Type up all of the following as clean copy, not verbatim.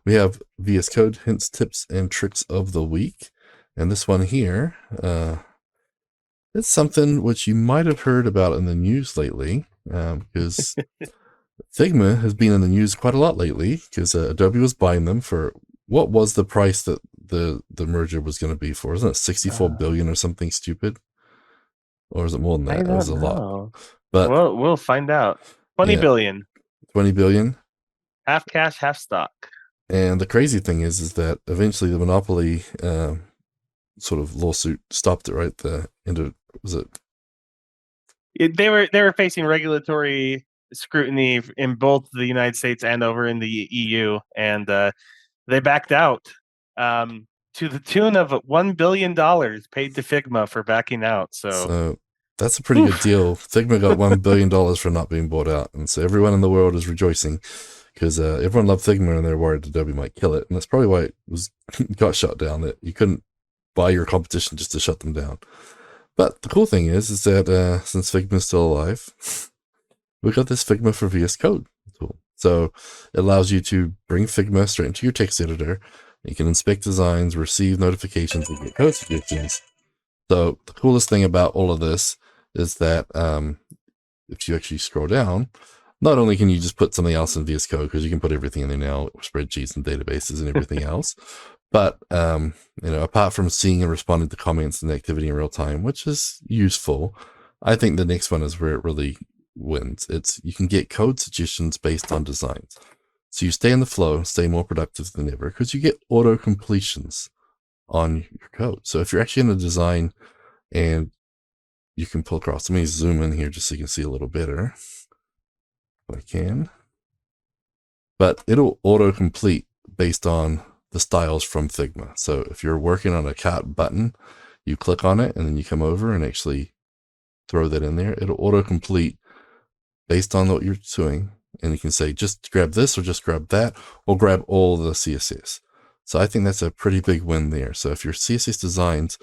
we have VS Code hints, tips, and tricks of the week. And this one here, it's something which you might have heard about in the news lately, because Figma has been in the news quite a lot lately, because Adobe was buying them for, what was the price that the merger was going to be for? Wasn't it 64 billion or something stupid? Or is it more than that? It was a lot. But we'll find out. 20 billion. 20 billion? Half cash, half stock. And the crazy thing is that eventually the monopoly sort of lawsuit stopped it, right? The end of, was it? They were facing regulatory scrutiny in both the United States and over in the EU, and they backed out to the tune of $1 billion paid to Figma for backing out. So that's a pretty good deal. Figma got $1 billion for not being bought out, and so everyone in the world is rejoicing, because everyone loved Figma and they're worried Adobe might kill it, and that's probably why it got shut down. That you couldn't buy your competition just to shut them down. But the cool thing is that since Figma is still alive, we got this Figma for VS Code tool. So it allows you to bring Figma straight into your text editor. You can inspect designs, receive notifications, and get code suggestions. So the coolest thing about all of this is that if you actually scroll down, not only can you just put something else in VS Code, because you can put everything in there now, spreadsheets and databases and everything else, but apart from seeing and responding to comments and activity in real time, which is useful, I think the next one is where it really wins. You can get code suggestions based on designs. So you stay in the flow, stay more productive than ever, because you get auto completions on your code. So if you're actually in a design and you can pull across, let me zoom in here just so you can see a little better. If I can. But it'll auto complete based on the styles from Figma. So if you're working on a cat button, you click on it and then you come over and actually throw that in there. It'll auto complete based on what you're doing. And you can say, just grab this or just grab that, or grab all the CSS. So I think that's a pretty big win there. So if your CSS designs,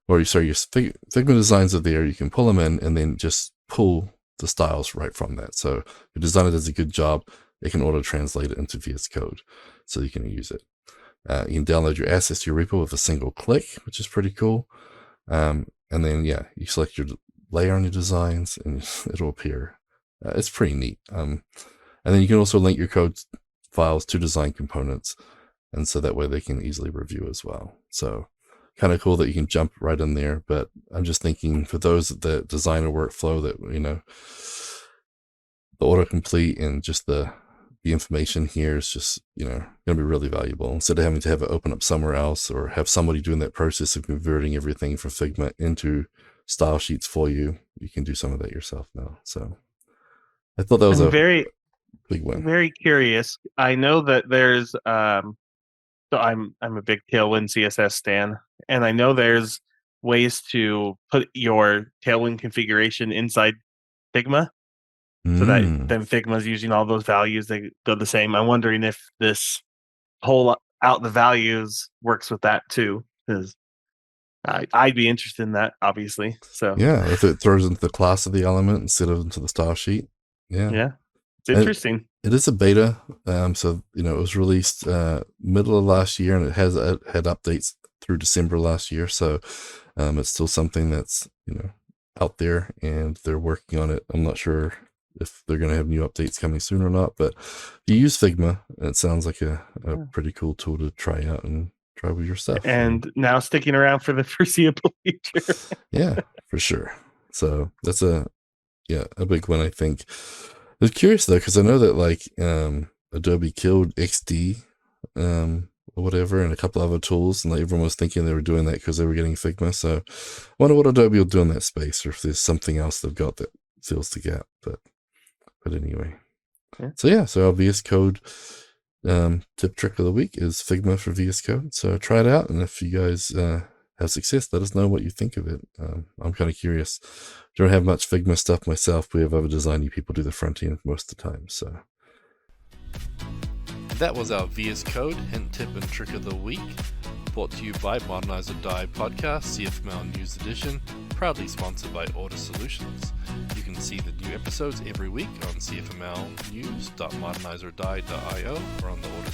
your Figma designs are there, you can pull them in and then just pull the styles right from that. So if your designer does a good job, it can auto translate it into VS Code so you can use it. You can download your assets to your repo with a single click, which is pretty cool. And then, you select your layer on your designs and it'll appear. It's pretty neat. And then you can also link your code files to design components, and so that way they can easily review as well. So kind of cool that you can jump right in there. But I'm just thinking for those that design a workflow that, the autocomplete and just the information here is just, going to be really valuable. Instead of having to have it open up somewhere else or have somebody doing that process of converting everything from Figma into style sheets for you, you can do some of that yourself now. So I thought that was very big win. Very curious. I know that there's so I'm a big Tailwind CSS stan, and I know there's ways to put your Tailwind configuration inside Figma, so that then Figma's using all those values, they go the same. I'm wondering if this pull out the values works with that too, because I'd be interested in that, obviously. So if it throws into the class of the element instead of into the style sheet. It's interesting. It is a beta, so it was released middle of last year, and it has had updates through December last year. So it's still something that's out there, and they're working on it. I'm not sure if they're going to have new updates coming soon or not, but if you use Figma, it sounds like a pretty cool tool to try out and try with your stuff. And now sticking around for the foreseeable future. Yeah, for sure. So that's a big one, I think. I was curious though, because I know that Adobe killed XD or whatever, and a couple other tools, and everyone was thinking they were doing that because they were getting Figma. So I wonder what Adobe will do in that space, or if there's something else they've got that fills the gap. But anyway, so our VS Code tip trick of the week is Figma for VS Code. So try it out, and if you guys have success, let us know what you think of it. I'm kind of curious. Don't have much Figma stuff myself. We have other designy people do the front end most of the time. So that was our VS Code hint, tip, and trick of the week. Brought to you by Modernize or Die podcast, CFML News Edition, proudly sponsored by Order Solutions. You can see the new episodes every week on cfmlnews.modernizeordie.io or on the Order